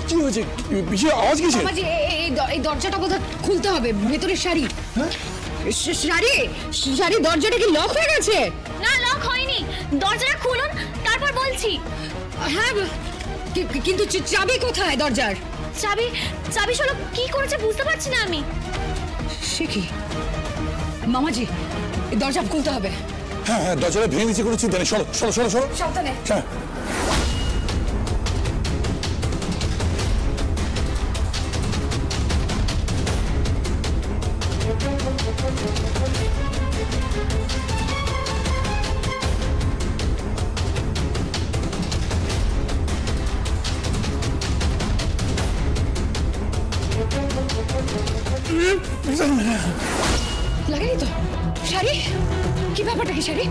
কি হয়েছে? পিছে আওয়াজ কিসে? এই দরজাটা বোধহয় খুলতে হবে। ভেতরে শাড়ি। শাড়ি দরজাটা কি লক হয়ে গেছে? না, লক হয়নি। দরজাটা খুলুন, তারপর বলছি। হ্যাঁ, কিন্তু চাবি কোথায় দরজার? চাবি শোনো কি করেছে বুঝতে পারছি না আমি। সে কি মামাজি, এই দরজা খুলতে হবে। হ্যাঁ, দরজাটা ভেঙে দিচ্ছে, কোনো চিন্তা নেই। চলো সাবধানে। হ্যাঁ। লাগেনি তো? শাড়ি, কি ব্যাপারটা? কি শাড়ি,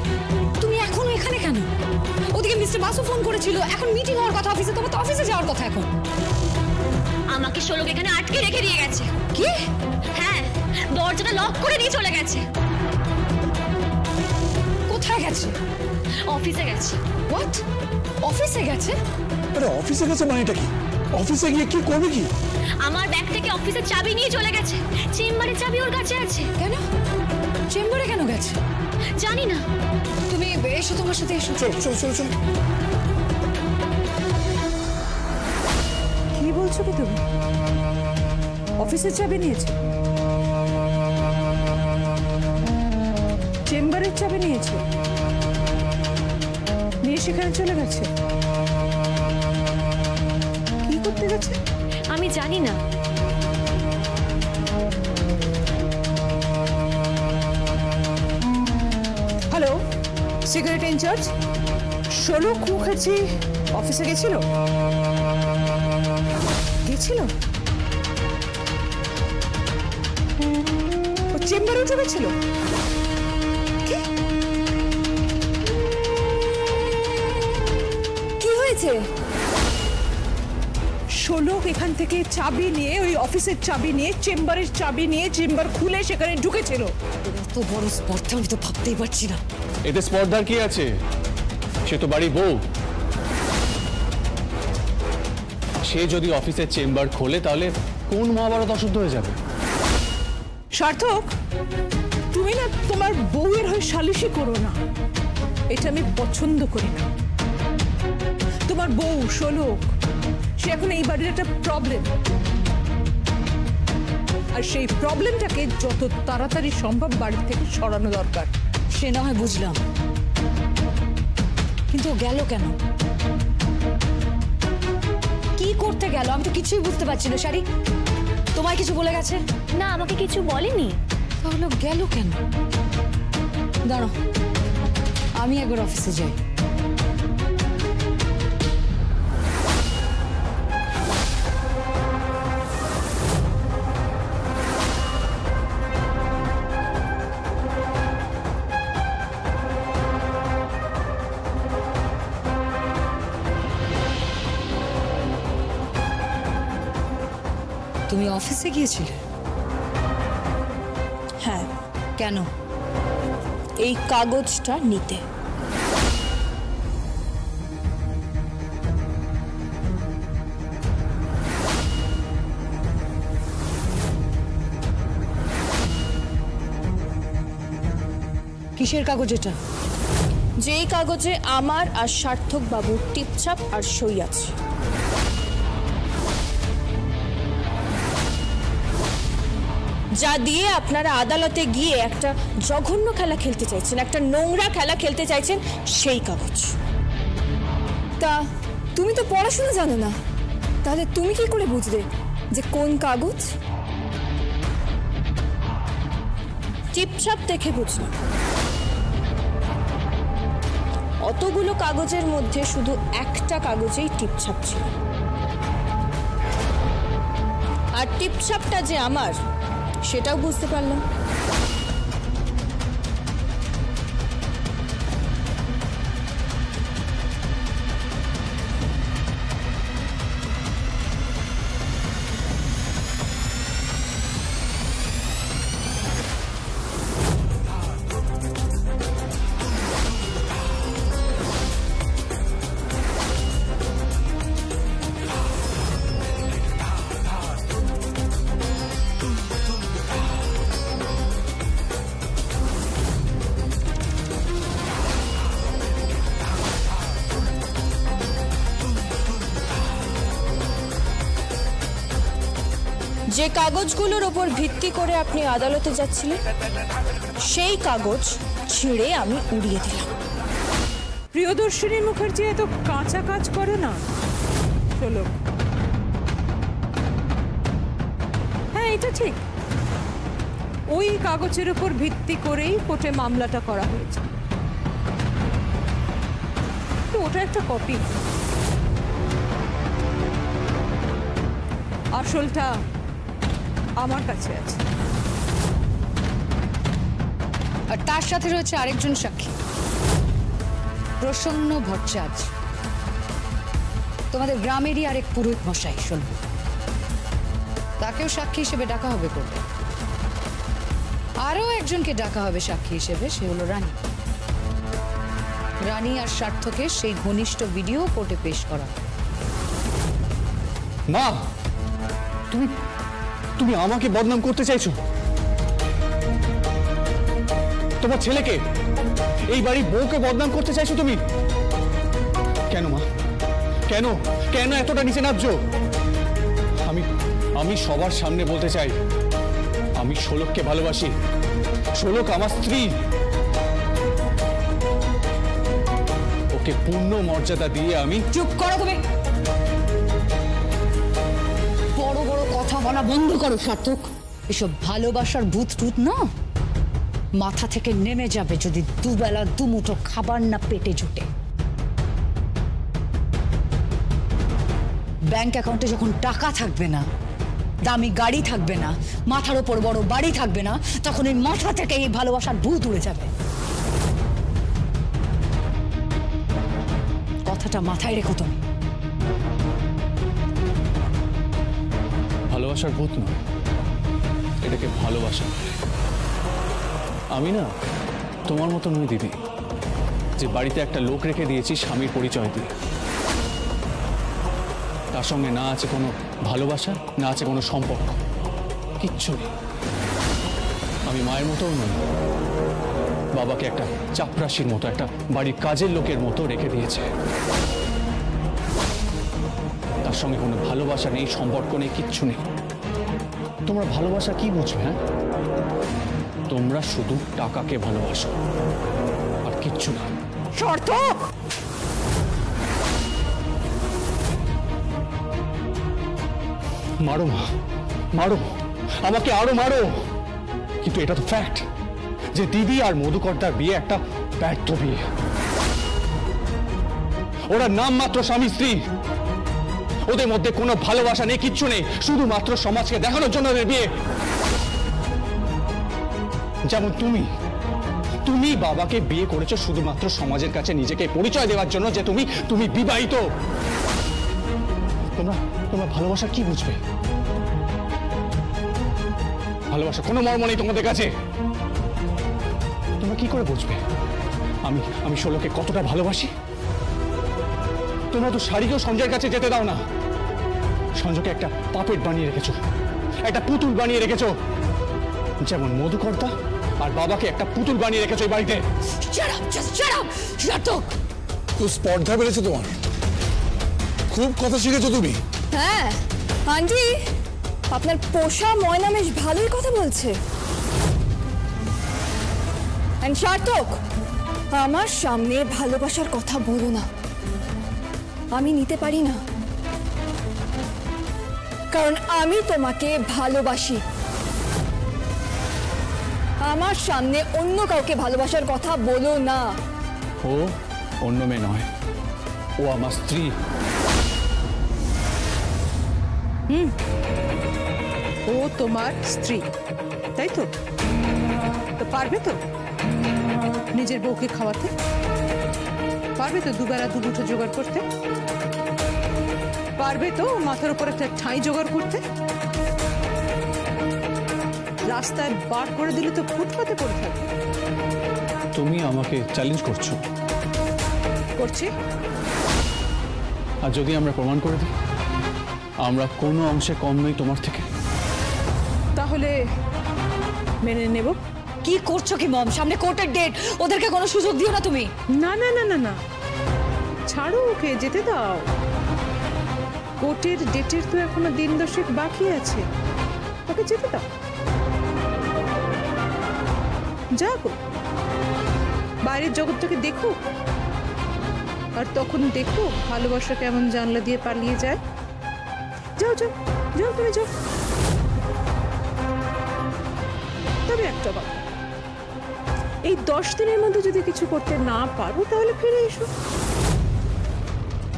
তুমি এখনো এখানে কেন? ওদিকে মিস্টার বাসু ফোন করেছিল, এখন মিটিং হওয়ার কথা অফিসে, তোমার তো অফিসে যাওয়ার কথা এখন। আমাকে শোলক এখানে আটকে রেখে দিয়ে গেছে। কি? হ্যাঁ, দরজাটা লক করে দিয়ে চলে গেছে। কোথায় গেছে? অফিসে গেছে। হোয়াট? অফিসে গেছে? আরে অফিসে গেছে মানেটা কি? অফিসে গিয়ে কি করবে? কি আমার ব্যাগ থেকে অফিসের চাবি নিয়ে চলে গেছে। চেম্বারের চাবি ওর কাছে আছে। কেন? চেম্বারে কেন গেছে জানি না। তুমি এসো, তোমার সাথে এসো। চলো। কি বলছো কি তুমি? অফিসের চাবি নিয়েছে? চেম্বারের চাবি নিয়েছে? নিয়ে সেখানে চলে গেছে? কি করতে গেছে আমি জানি না। Hello, security in-charge. শোলক মুখার্জি অফিসে গেছিল? ও চেম্বারে ঢুকেছিল? কি হয়েছে? শোলক এখান থেকে চাবি নিয়ে, ওই অফিসের চাবি নিয়ে, চেম্বারের চাবি নিয়ে, চেম্বার খুলে সেখানে ঢুকেছিল। এত বড় স্পর্ধা আমি তো ভাবতেই পারছি না। এতে স্পর্ধার কি আছে? সে তো বাড়ি বউ। সে যদি অফিসের চেম্বার খোলে তাহলে কোন মহাভারত অশুদ্ধ হয়ে যাবে? সার্থক, তুমি না তোমার বউয়ের হয়ে সালিশি করো না, এটা আমি পছন্দ করি না। তোমার বউ শোলক, সে এখন এই বাড়ির একটা প্রবলেম, আর সেই প্রবলেমটাকে যত তাড়াতাড়ি সম্ভব বাড়ি থেকে সরানো দরকার। সে না হয় বুঝলাম, কিন্তু গেল কেন? কি করতে গেল? আমি তো কিছুই বুঝতে পারছি না। শাড়ি, তোমায় কিছু বলে গেছে? না, আমাকে কিছু বলেনি। তাহলে গেল কেন? দাঁড়াও, আমি একবার অফিসে যাই। তুমি অফিসে গিয়েছিলে? হ্যাঁ। কেন? এই কাগজটা নিতে। কিসের কাগজ এটা? যেই কাগজে আমার আর সার্থক বাবুর টিপছাপ আর সই আছে। যা দিয়ে আপনারা আদালতে গিয়ে একটা জঘন্য খেলা খেলতে চাইছেন, একটা নোংরা খেলা খেলতে চাইছেন, সেই কাগজ। তা তুমি তো পড়াশোনা জানো না, তাহলে তুমি কি করে বুঝলে যে কোন কাগজ? টিপছাপ দেখে বুঝলাম। অতগুলো কাগজের মধ্যে শুধু একটা কাগজেই টিপছাপ ছিল, আর টিপছাপটা যে আমার সেটাও বুঝতে পারলাম। যে কাগজগুলোর ওপর ভিত্তি করে আপনি আদালতে যাচ্ছিলেন সেই কাগজ ছিঁড়ে আমি উড়িয়ে দিলাম। প্রিয়দর্শিনী মুখার্জি এত কাঁচা কাজ করে না। চলো, হ্যাঁ এটা ঠিক, ওই কাগজের উপর ভিত্তি করেই কোর্টে মামলাটা করা হয়েছে। তো ওটা একটা কপি, আসলটা আমার কাছে আছে। আর তার সাথে রয়েছে আরেকজন সাক্ষী, প্রসন্ন ভট্টাচার্য, তোমাদের গ্রামেরই আরেক পুরোহিত মশাই। শোনো, তাকেও সাক্ষী হিসেবে ডাকা হবে কোর্টে। আরও একজনকে ডাকা হবে সাক্ষী হিসেবে, সে হলো রানী। রানী আর সার্থকের সেই ঘনিষ্ঠ ভিডিও কোর্টে পেশ করা। মা, তুমি আমাকে বদনাম করতে চাইছো? তোমার ছেলেকে, এই বাড়ির বউকে বদনাম করতে চাইছো তুমি? কেন মা, কেন কেন এতটা নিচে নামছো? আমি সবার সামনে বলতে চাই, আমি শোলককে ভালোবাসি। শোলক আমার স্ত্রী, ওকে পূর্ণ মর্যাদা দিয়ে আমি। চুপ করো তুমি, বড় বড় কথা বলা বন্ধ করো সার্থক। এসব ভালোবাসার ভূত টুত না, মাথা থেকে নেমে যাবে যদি দুবেলা দুমুঠো খাবার না পেটে জুটে। ব্যাংক অ্যাকাউন্টে যখন টাকা থাকবে না, দামি গাড়ি থাকবে না, মাথার ওপর বড় বাড়ি থাকবে না, তখন এই মাথা থেকে এই ভালোবাসার ভূত উড়ে যাবে। কথাটা মাথায় রেখো তুমি। ভালোবাসার ভূত নয়, এটাকে ভালোবাসা। আমি না তোমার মতো নই দিদি, যে বাড়িতে একটা লোক রেখে দিয়েছি স্বামীর পরিচয় দিয়ে। তার সঙ্গে না আছে কোনো ভালোবাসা, না আছে কোনো সম্পর্ক, কিচ্ছু নেই। আমি মায়ের মতোও নই, বাবাকে একটা চাপরাশির মতো, একটা বাড়ির কাজের লোকের মতো রেখে দিয়েছে। তার সঙ্গে কোনো ভালোবাসা নেই, সম্পর্ক নেই, কিচ্ছু নেই। তোমরা ভালোবাসা কি বুঝবে? হ্যাঁ, তোমরা শুধু টাকাকে ভালোবাসো, আর কিচ্ছু না। সার্থক, মারো মা, মারো, আমাকে আরো মারো, কিন্তু এটা তো ফ্যাক্ট যে দিদি আর মধুকর্তার বিয়ে একটা ব্যর্থ বিয়ে। ওরা নামমাত্র স্বামী স্ত্রী, ওদের মধ্যে কোনো ভালোবাসা নেই, কিচ্ছু নেই, শুধুমাত্র সমাজকে দেখানোর জন্য ওদের বিয়ে। যেমন তুমি বাবাকে বিয়ে করেছো শুধুমাত্র সমাজের কাছে নিজেকে পরিচয় দেওয়ার জন্য যে তুমি বিবাহিত। তোমরা ভালোবাসা কি বুঝবে? ভালোবাসা কোনো মর্ম নেই তোমাদের কাছে। তোমরা কি করে বুঝবে আমি শোলকে কতটা ভালোবাসি? তোমরা তো শাড়িকেও সঞ্জয়ের কাছে যেতে দাও না। সঞ্জয়কে একটা পাপেট বানিয়ে রেখেছো, একটা পুতুল বানিয়ে রেখেছো, যেমন মধুকর্তা আর বাবাকে একটা পুতুল বানিয়ে রেখেছো এই বাড়িতে। তো স্পর্ধা বেড়েছে তোমার, খুব কথা শিখেছো তুমি। হ্যাঁ আন্টি, আপনার পোষা ময়না বেশ ভালোই কথা বলছে। সার্থক, আমার সামনে ভালোবাসার কথা বলো না, আমি নিতে পারি না, কারণ আমি তোমাকে ভালোবাসি। আমার সামনে অন্য কাউকে ভালোবাসার কথা বলো না। ও অন্য মেয়ে নয়, ও আমার স্ত্রী। ও তোমার স্ত্রী, তাই তো? তো পারবে তো নিজের বউকে খাওয়াতে? পারবে তো দুবেলা দুমুঠো জোগাড় করতে? পারবে তো মাথার উপর একটা ঠাঁই জোগাড় করতে? রাস্তায় বার করে দিলে তো ফুটপাতে পড়ে থাকবে। তুমি আমাকে চ্যালেঞ্জ করছো? করছি। আর যদি আমরা প্রমাণ করে দিই আমরা কোনো অংশে কম নই তোমার থেকে, তাহলে মেনে নেব। কি করছো কি মম? সামনে কোর্টের ডেট, ওদেরকে কোনো সুযোগ দিও না তুমি। না না না না না, ছাড়ো, ওকে যেতে দাও। কোর্টের ডেটের তো এখনো দিন দশেক বাকি আছে। ওকে যেতে দাও, যা গো বাইরের জগৎটাকে দেখো, আর তখন দেখো ভালোবাসা কেমন জানলা দিয়ে পালিয়ে যায়। যাও যাও যাও, তুমি যাও। তবে একটা কথা, এই 10 দিনের মধ্যে যদি কিছু করতে না পারো তাহলে ফিরে এসো,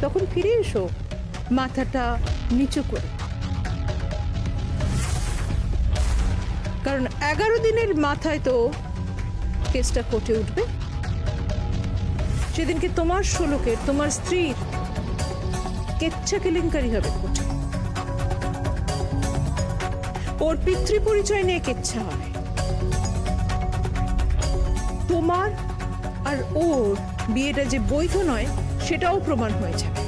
তখন ফিরে এসো মাথাটা নিচু করে, কারণ 11 দিনের মাথায় তো কেসটা কোর্টে উঠবে। সেদিনকে তোমার শোলকের, তোমার স্ত্রীর কেচ্ছা কেলেঙ্কারি হবে কোর্টে, ওর পিতৃ পরিচয় নিয়ে কেচ্ছা হবে, তোমার আর ওর বিয়েটা যে বৈধ নয় সেটাও প্রমাণ হয়ে যাবে।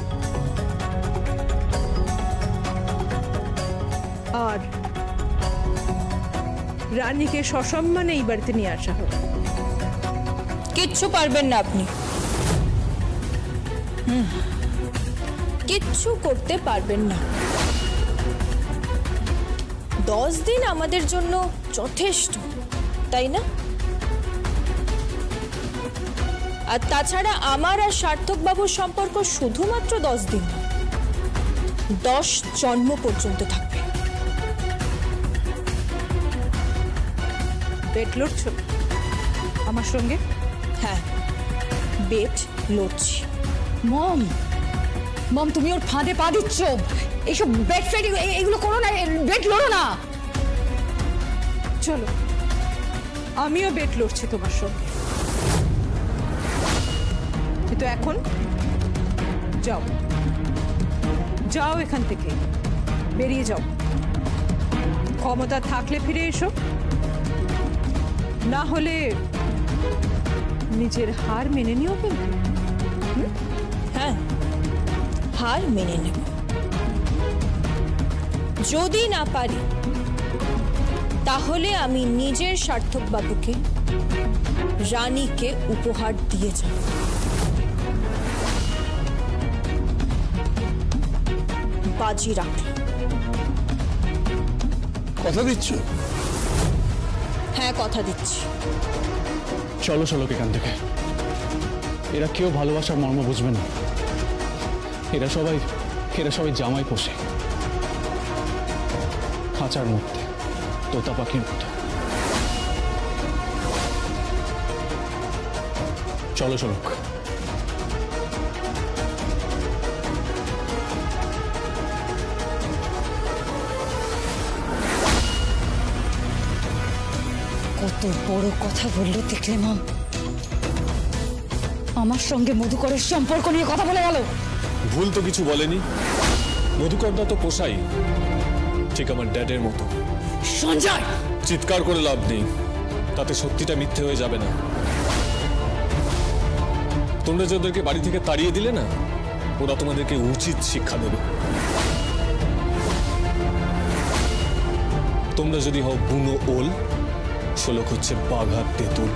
আর রানীকে সসম্মানে এই বাড়িতে নিয়ে আসা হবে। কিচ্ছু পারবেন না আপনি, কিচ্ছু করতে পারবেন না। 10 দিন আমাদের জন্য যথেষ্ট, তাই না? আর তাছাড়া আমার আর সার্থক বাবুর সম্পর্ক শুধুমাত্র 10 দিন, 10 জন্ম পর্যন্ত থাকবে। বেট লড়ছ আমার সঙ্গে? হ্যাঁ, বেট লড়ছি। মম, মম তুমি ওর ফাঁদে পা দিচ্ছ। এইসব বেড ফেড এগুলো করো না, বেড লড়ো না। চলো, আমিও বেট লড়ছি তোমার সঙ্গে, কিন্তু এখন যাও, যাও এখান থেকে, বেরিয়ে যাও। ক্ষমতা থাকলে ফিরে এসো, না হলে নিজের হার মেনে নিও। কিন্তু হ্যাঁ, হার মেনে নেব। যদি না পারি তাহলে আমি নিজের সার্থক বাবুকে রানীকে উপহার দিয়ে যাব। বাজি রাখলাম। কথা দিচ্ছ? হ্যাঁ, কথা দিচ্ছি। চলো শোলক এখান থেকে, এরা কেউ ভালোবাসার মর্ম বুঝবে না, এরা সবাই জামাই পোষে, খাঁচার মধ্যে তোতা পাখির মতো। চলো শোলক। কত বড় কথা বললো দেখলে মম? আমার সঙ্গে মধুকরের সম্পর্ক নিয়ে কথা বলে গেল। ভুল তো কিছু বলেনি, মধুকরদা তো পোষাই, ঠিক আমার ড্যাডের মতো। সঞ্জয়, চিৎকার করে লাভ নেই, তাতে সত্যিটা মিথ্যে হয়ে যাবে না। তোমরা যে ওদেরকে বাড়ি থেকে তাড়িয়ে দিলে না, ওরা তোমাদেরকে উচিত শিক্ষা দেবে। তোমরা যদি হও বুনো ওল, শোলক হচ্ছে বাঘা তেঁতুল।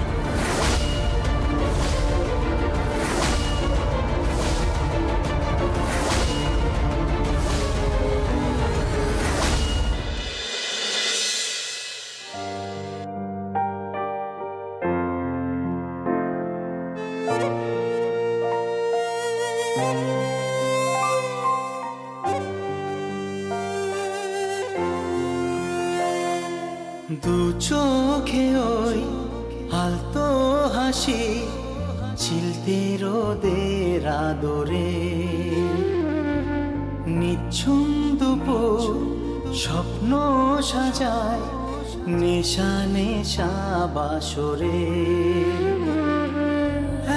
দু চোখে ওই আলতো হাসি, চিলতে রোদের আদরে, নিঝুম দুপুর স্বপ্ন সাজায় নেশা নেশা বাসরে।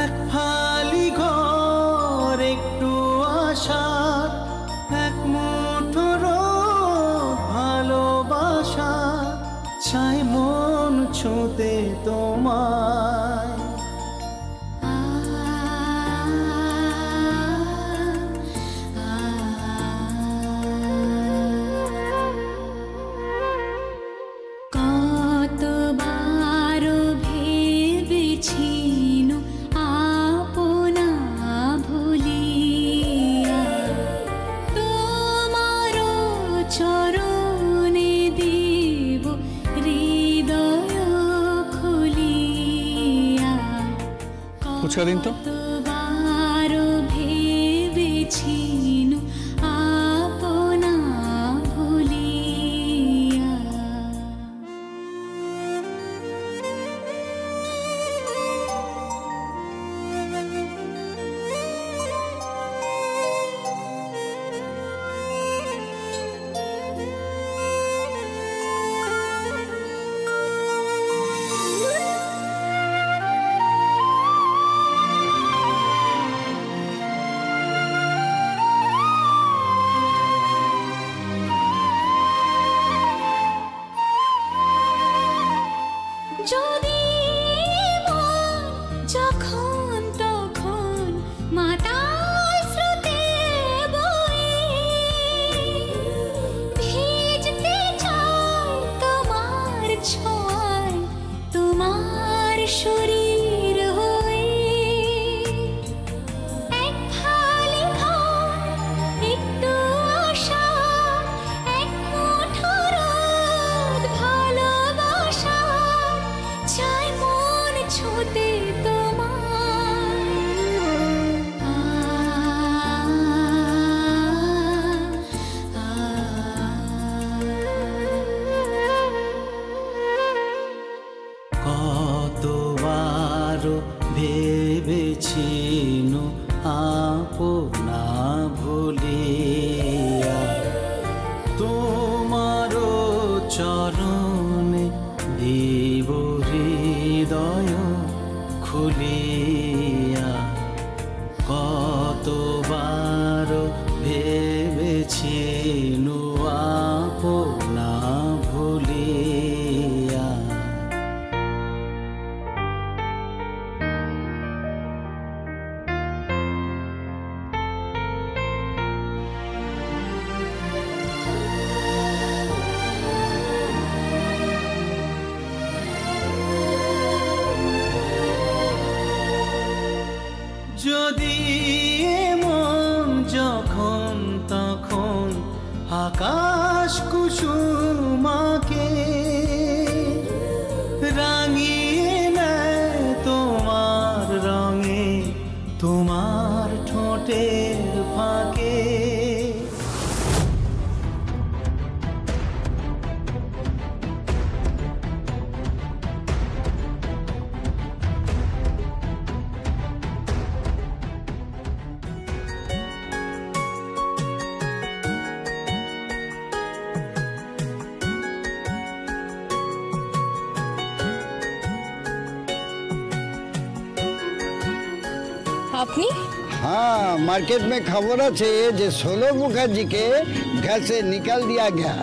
এক ফালি ঘর একটু আশা, এক মুঠো ভালোবাসা, চাই মন ছুঁতে তোমায়। কতবার ভেবেছিল আপনা ভুলিয়া, তোমার চরণে দিয়ে ফুচকা দিন তো। ভেবেছিনু আপনা ভুলিয়া তোমার চরণে দিব হৃদয় খুলিয়া। কতবার ভেবেছিনু আপনা ভুলিয়া। যদি মন যখন তখন আকাশ কুসুমাকে রাঙিয়ে নেয় তোমার রঙে তোমার ঠোঁটের ফাঁকে। আপনি? हाँ, मार्केट में खबर আছে যে सोलक मुखर्जी के घर से निकाल दिया गया,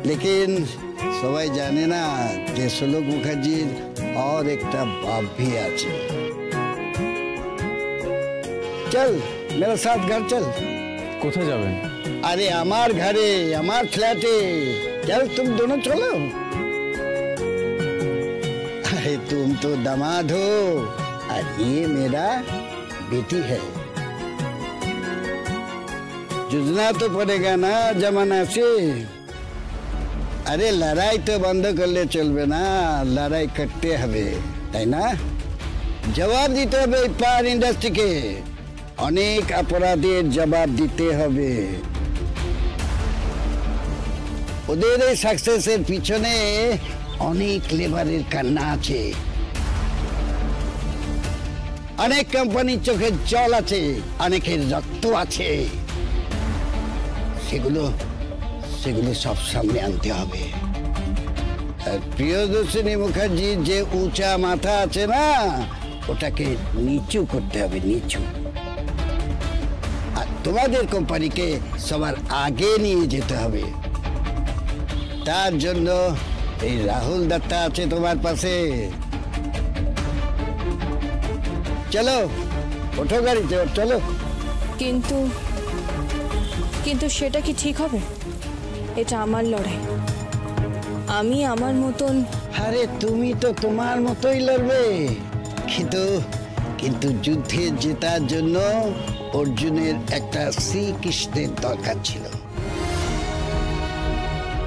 लेकिन সবাই জানে না যে सोलक मुखर्जीর और একটা बाप भी আছে। चल मेरे साथ घर चल। কোথায় যাবেন? अरे हमार घरे, हमार फ्लैटे। चल तुम दोनों चलो। अरे तुम तो दामाद हो और ये मेरा बेटी है। जुझना तो पड़ेगा ना जमाना से। अरे लड़ाई तो बंद कर ले चलबे ना, लड़ाई करते हबे, ताई ना? जवाब दीते हबे पार इंडस्ट्री के अनेक अपराधेर जवाब दीते हबे। ওদের এই সাকসেসের পিছনে অনেক লেবারের কান্না আছে, অনেক কোম্পানির চোখের জল আছে, অনেকের রক্ত আছে। সেগুলো সব সামনে আনতে হবে। আর প্রিয়দর্শিনী মুখার্জির যে উঁচা মাথা আছে না, ওটাকে নিচু করতে হবে, নিচু। আর তোমাদের কোম্পানিকে সবার আগে নিয়ে যেতে হবে। তার জন্য এই রাহুল দত্তা আছে তোমার পাশে। চলো ওঠো গাড়িতে, চলো। কিন্তু কিন্তু সেটা কি ঠিক হবে? এটা আমার লড়াই, আমি আমার মতন। আরে তুমি তো তোমার মতোই লড়বে, কিন্তু কিন্তু যুদ্ধে জেতার জন্য অর্জুনের একটা শ্রীকৃষ্ণের দরকার ছিল।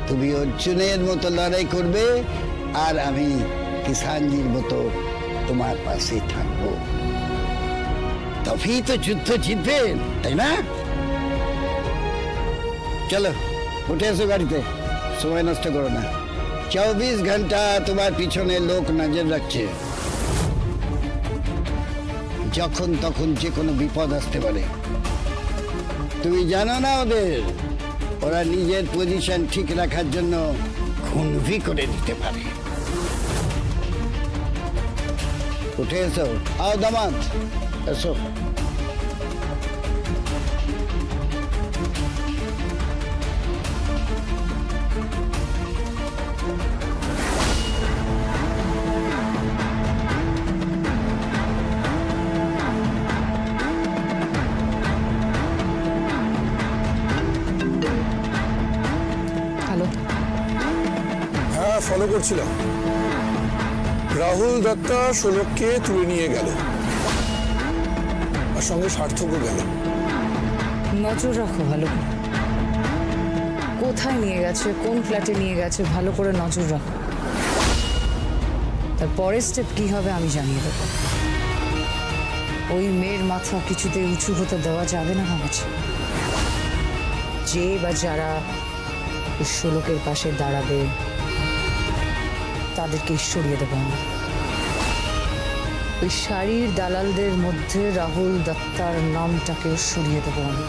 তুমি অর্জুনের মতো লড়াই করবে আর আমি কিষানজির মতো তোমার পাশে থাকবো, তবেই তো যুদ্ধ জিতবেন, তাই না? চলো উঠে এসো গাড়িতে, সময় নষ্ট করো না। 24 ঘন্টা তোমার পিছনে লোক নজর রাখছে, যখন তখন যে কোনো বিপদ আসতে পারে। তুমি জানো না ওরা নিজের পজিশন ঠিক রাখার জন্য খুন भी করে দিতে পারে। উঠে এসো, আও দামাত এসো। হ্যাঁ, ফলো করছিলাম। রাহুল দত্তা শোলককে তুলে নিয়ে গেল, আর সঙ্গে সার্থকও গেল। নজর রাখো ভালো করে, কোথায় নিয়ে গেছে, কোন ফ্ল্যাটে নিয়ে গেছে, ভালো করে নজর রাখো। তার পরের স্টেপ কি হবে আমি জানিয়ে দেবো। ওই মেয়ের মাথা কিছুতে উঁচু হতে দেওয়া যাবে না আমার কাছে। যে বা যারা শোলকের পাশে দাঁড়াবে তাদেরকে সরিয়ে দেবো আমি। ওই শাড়ির দালালদের মধ্যে রাহুল দত্তার নামটাকেও সরিয়ে দেবো আমি।